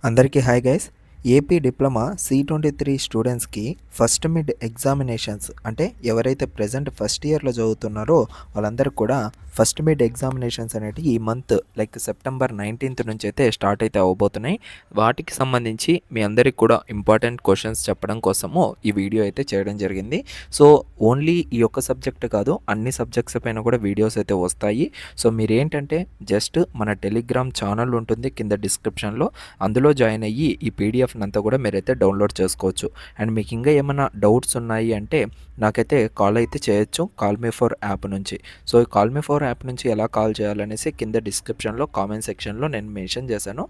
అందరికీ hi guys. AP diploma C23 స్టూడెంట్స్కి first mid examinations అంటే ఎవరైతే ప్రజెంట్ ఫస్ట్ ఇయర్లో చదువుతున్నారో వాళ్ళందరికీ కూడా ఫస్ట్ మిడ్ ఎగ్జామినేషన్స్ అనేవి ఈ మంత్ లైక్ సెప్టెంబర్ 19th నుంచి అయితే స్టార్ట్ అయితే అవ్వబోతున్నాయి. వాటికి సంబంధించి మీ అందరికి కూడా ఇంపార్టెంట్ క్వశ్చన్స్ చెప్పడం కోసము ఈ వీడియో అయితే చేయడం జరిగింది. సో ఓన్లీ ఈ యొక్క సబ్జెక్ట్ కాదు, అన్ని సబ్జెక్ట్స్ పైన కూడా వీడియోస్ అయితే వస్తాయి. సో మీరేంటంటే జస్ట్ మన టెలిగ్రామ్ ఛానల్ ఉంటుంది కింద డిస్క్రిప్షన్లో, అందులో జాయిన్ అయ్యి ఈ పీడిఎఫ్ అంతా కూడా మీరైతే డౌన్లోడ్ చేసుకోవచ్చు. అండ్ మీకు ఇంకా ఏమైనా డౌట్స్ ఉన్నాయి అంటే నాకైతే కాల్ అయితే చేయొచ్చు కాల్ మీ ఫోర్ యాప్ నుంచి. సో ఈ కాల్ మీ ఫోర్ యాప్ నుంచి ఎలా కాల్ చేయాలనేసి కింద డిస్క్రిప్షన్లో కామెంట్ సెక్షన్లో నేను మెన్షన్ చేశాను.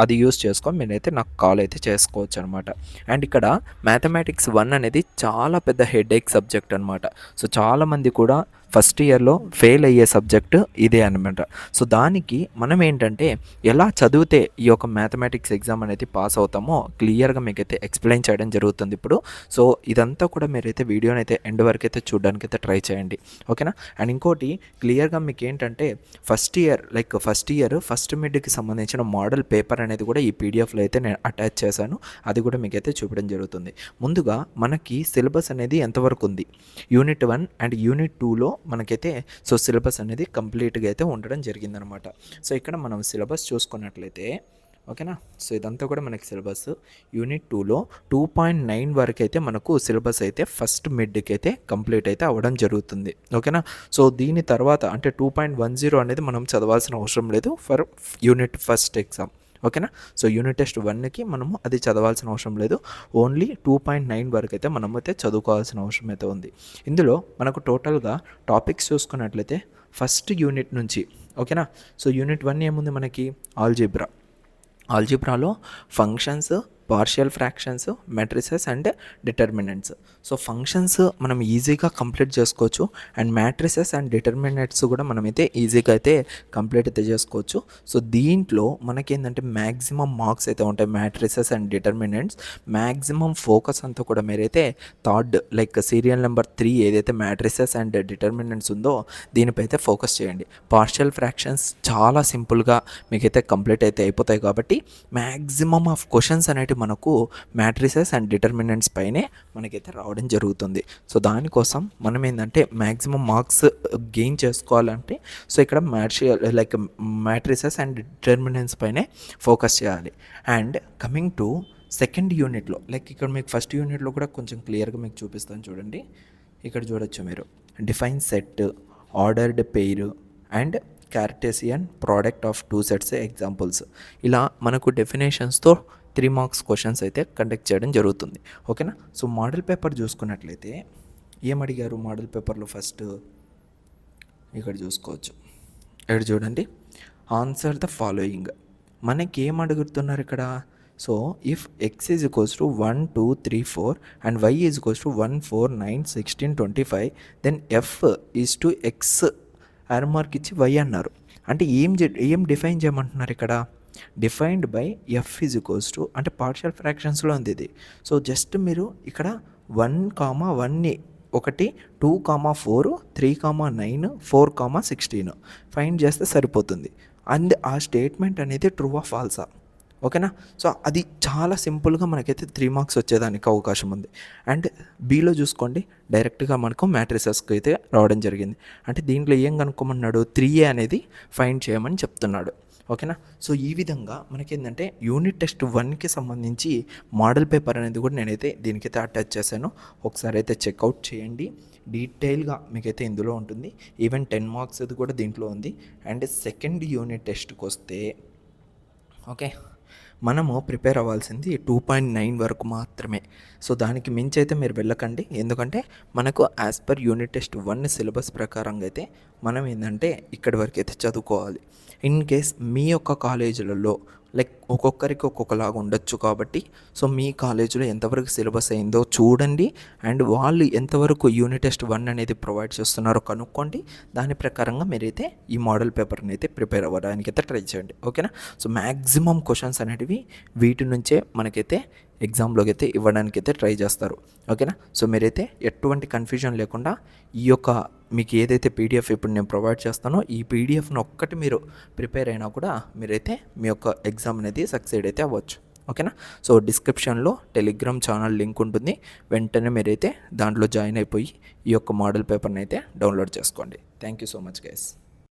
అది యూస్ చేసుకొని మీరైతే నాకు కాల్ అయితే చేసుకోవచ్చు అనమాట. అండ్ ఇక్కడ మ్యాథమెటిక్స్ 1 అనేది చాలా పెద్ద హెడేక్ సబ్జెక్ట్ అనమాట. సో చాలామంది కూడా ఫస్ట్ ఇయర్లో ఫెయిల్ అయ్యే సబ్జెక్టు ఇదే అనమాట. సో దానికి మనం ఏంటంటే ఎలా చదివితే ఈ యొక్క మ్యాథమెటిక్స్ ఎగ్జామ్ అనేది పాస్ అవుతామో క్లియర్గా మీకైతే ఎక్స్ప్లెయిన్ చేయడం జరుగుతుంది ఇప్పుడు. సో ఇదంతా కూడా మీరైతే వీడియోని అయితే ఎండ్ వరకు అయితే చూడడానికి అయితే ట్రై చేయండి, ఓకేనా. అండ్ ఇంకోటి క్లియర్గా మీకు ఏంటంటే ఫస్ట్ ఇయర్ ఫస్ట్ మిడ్కి సంబంధించిన మోడల్ పేపర్ అనేది కూడా ఈ పీడిఎఫ్లో అయితే నేను అటాచ్ చేశాను. అది కూడా మీకైతే చూపడం జరుగుతుంది. ముందుగా మనకి సిలబస్ అనేది ఎంతవరకు ఉంది, యూనిట్ 1 అండ్ యూనిట్ 2లో మనకైతే సో సిలబస్ అనేది కంప్లీట్గా అయితే ఉండడం జరిగిందనమాట. సో ఇక్కడ మనం సిలబస్ చూసుకున్నట్లయితే ఓకేనా. సో ఇదంతా కూడా మనకి సిలబస్ యూనిట్ 2లో 2.9 వరకు అయితే మనకు సిలబస్ అయితే ఫస్ట్ మిడ్కి అయితే కంప్లీట్ అయితే అవ్వడం జరుగుతుంది, ఓకేనా. సో దీని తర్వాత అంటే 2.10 అనేది మనం చదవాల్సిన అవసరం లేదు ఫర్ యూనిట్ ఫస్ట్ ఎగ్జామ్, ఓకేనా. సో యూనిట్ టెస్ట్ 1కి మనము అది చదవాల్సిన అవసరం లేదు. ఓన్లీ 2.9 వరకు అయితే మనము అయితే చదువుకోవాల్సిన అవసరం అయితే ఉంది. ఇందులో మనకు టోటల్గా టాపిక్స్ చూసుకున్నట్లయితే ఫస్ట్ యూనిట్ నుంచి, ఓకేనా. సో యూనిట్ 1 ఏముంది మనకి, ఆల్జీబ్రాలో functions, partial fractions, matrices and determinants. So functions మనం ఈజీగా కంప్లీట్ చేసుకోవచ్చు అండ్ మ్యాట్రిసెస్ అండ్ డిటర్మినెంట్స్ కూడా మనమైతే ఈజీగా అయితే కంప్లీట్ అయితే చేసుకోవచ్చు. సో దీంట్లో మనకేంటంటే మ్యాక్సిమం మార్క్స్ అయితే ఉంటాయి matrices and determinants. Maximum focus అంతా కూడా మీరైతే థర్డ్ లైక్ సీరియల్ నెంబర్ 3 ఏదైతే మ్యాట్రిసెస్ అండ్ డిటర్మినెంట్స్ ఉందో దీనిపై అయితే ఫోకస్ చేయండి. పార్షియల్ ఫ్రాక్షన్స్ చాలా సింపుల్గా మీకైతే కంప్లీట్ అయితే అయిపోతాయి కాబట్టి మ్యాక్సిమం ఆఫ్ క్వశ్చన్స్ అనేవి మనకు మ్యాట్రిసెస్ అండ్ డిటర్మినెంట్స్ పైనే మనకైతే రావడం జరుగుతుంది. సో దానికోసం మనం ఏంటంటే మ్యాక్సిమం మార్క్స్ గెయిన్ చేసుకోవాలంటే సో ఇక్కడ మ్యాట్రిసెస్ అండ్ డిటర్మినెంట్స్ పైనే ఫోకస్ చేయాలి. అండ్ కమింగ్ టు సెకండ్ యూనిట్లో లైక్ ఇక్కడ మీకు ఫస్ట్ యూనిట్లో కూడా కొంచెం క్లియర్గా మీకు చూపిస్తాను చూడండి. ఇక్కడ చూడొచ్చు మీరు define set, ordered pair and Cartesian product of 2 sets examples. ఇలా మనకు డెఫినేషన్స్తో 3 మార్క్స్ క్వశ్చన్స్ అయితే కండక్ట్ చేయడం జరుగుతుంది, ఓకేనా. సో మోడల్ పేపర్ చూసుకున్నట్లయితే ఏమడిగారు మోడల్ పేపర్లో ఫస్ట్ ఇక్కడ చూసుకోవచ్చు. ఇక్కడ చూడండి, ఆన్సర్ ద ఫాలోయింగ్. మనకి ఏం అడుగుతున్నారు ఇక్కడ, so if x is equals to 1 2 3 4 and y is equals to 1 4 9 16 25 then f is to x mark ఇచ్చి y అన్నారు. అంటే ఏం డిఫైన్ చేయమంటున్నారు ఇక్కడ, defined by F is equals to అంటే పార్షియల్ ఫ్రాక్షన్స్లో ఉంది ఇది. సో జస్ట్ మీరు ఇక్కడ 1,1ని 1 2, 4 3, 9 4, 16 ఫైండ్ చేస్తే సరిపోతుంది. అండ్ ఆ స్టేట్మెంట్ అనేది ట్రూ ఆ ఫాల్సా, ఓకేనా. సో అది చాలా సింపుల్గా మనకైతే 3 మార్క్స్ వచ్చేదానికి అవకాశం ఉంది. అండ్ బీలో చూసుకోండి, డైరెక్ట్గా మనకు మ్యాట్రిసెస్కి అయితే రావడం జరిగింది. అంటే దీంట్లో ఏం కనుక్కోమన్నాడు, 3A అనేది ఫైండ్ చేయమని చెప్తున్నాడు, ఓకేనా. సో ఈ విధంగా మనకేంటంటే యూనిట్ టెస్ట్ 1కి సంబంధించి మోడల్ పేపర్ అనేది కూడా నేనైతే దీనికైతే అటాచ్ చేశాను. ఒకసారి అయితే చెక్అవుట్ చేయండి, డీటెయిల్గా మీకైతే ఇందులో ఉంటుంది. ఈవెన్ 10 మార్క్స్ అది కూడా దీంట్లో ఉంది. అండ్ సెకండ్ యూనిట్ టెస్ట్కి వస్తే ఓకే, మనము ప్రిపేర్ అవ్వాల్సింది 2.9 వరకు మాత్రమే. సో దానికి మించి అయితే మీరు వెళ్ళకండి, ఎందుకంటే మనకు as per unit test 1 syllabus ప్రకారంగా అయితే మనం ఏంటంటే ఇక్కడి వరకు అయితే చదువుకోవాలి. ఇన్ కేస్ మీ యొక్క కాలేజీలలో లైక్ ఒక్కొక్కరికి ఒక్కొక్కలాగా ఉండొచ్చు కాబట్టి సో మీ కాలేజీలో ఎంతవరకు సిలబస్ అయిందో చూడండి. అండ్ వాళ్ళు ఎంతవరకు యూనిట్ టెస్ట్ 1 అనేది ప్రొవైడ్ చేస్తున్నారో కనుక్కోండి. దాని ప్రకారంగా మీరైతే ఈ మోడల్ పేపర్ని అయితే ప్రిపేర్ అవ్వడానికి అయితే ట్రై చేయండి, ఓకేనా. సో మ్యాక్సిమం క్వశ్చన్స్ అనేటివి వీటి నుంచే మనకైతే ఎగ్జామ్లోకి అయితే ఇవ్వడానికి అయితే ట్రై చేస్తారు, ఓకేనా. సో మీరైతే ఎటువంటి కన్ఫ్యూజన్ లేకుండా ఈ యొక్క మీకు ఏదైతే పీడిఎఫ్ ఇప్పుడు నేను ప్రొవైడ్ చేస్తానో ఈ పీడిఎఫ్ను ఒక్కటి మీరు ప్రిపేర్ అయినా కూడా మీరైతే మీ యొక్క ఎగ్జామ్ అనేది సక్సీడ్ అయితే అవ్వచ్చు. ఓకేనా. సో డిస్క్రిప్షన్లో టెలిగ్రామ్ ఛానల్ లింక్ ఉంటుంది, వెంటనే మీరైతే దాంట్లో జాయిన్ అయిపోయి ఈ యొక్క మోడల్ పేపర్ని అయితే డౌన్లోడ్ చేసుకోండి. Thank you so much guys.